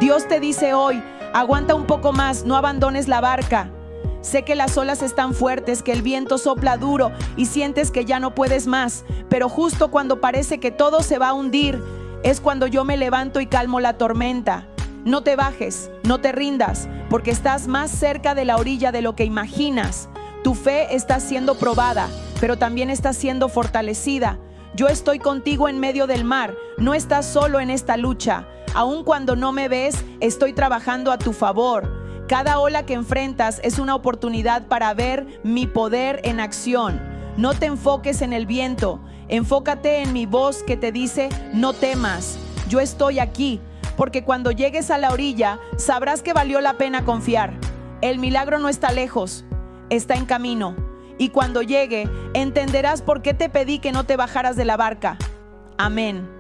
Dios te dice hoy: aguanta un poco más, no abandones la barca. Sé que las olas están fuertes, que el viento sopla duro y sientes que ya no puedes más, pero justo cuando parece que todo se va a hundir, es cuando yo me levanto y calmo la tormenta. No te bajes, no te rindas, porque estás más cerca de la orilla de lo que imaginas. Tu fe está siendo probada, pero también está siendo fortalecida. Yo estoy contigo en medio del mar, no estás solo en esta lucha. Aun cuando no me ves, estoy trabajando a tu favor. Cada ola que enfrentas es una oportunidad para ver mi poder en acción. No te enfoques en el viento, enfócate en mi voz que te dice: no temas, yo estoy aquí. Porque cuando llegues a la orilla, sabrás que valió la pena confiar. El milagro no está lejos, está en camino. Y cuando llegue, entenderás por qué te pedí que no te bajaras de la barca. Amén.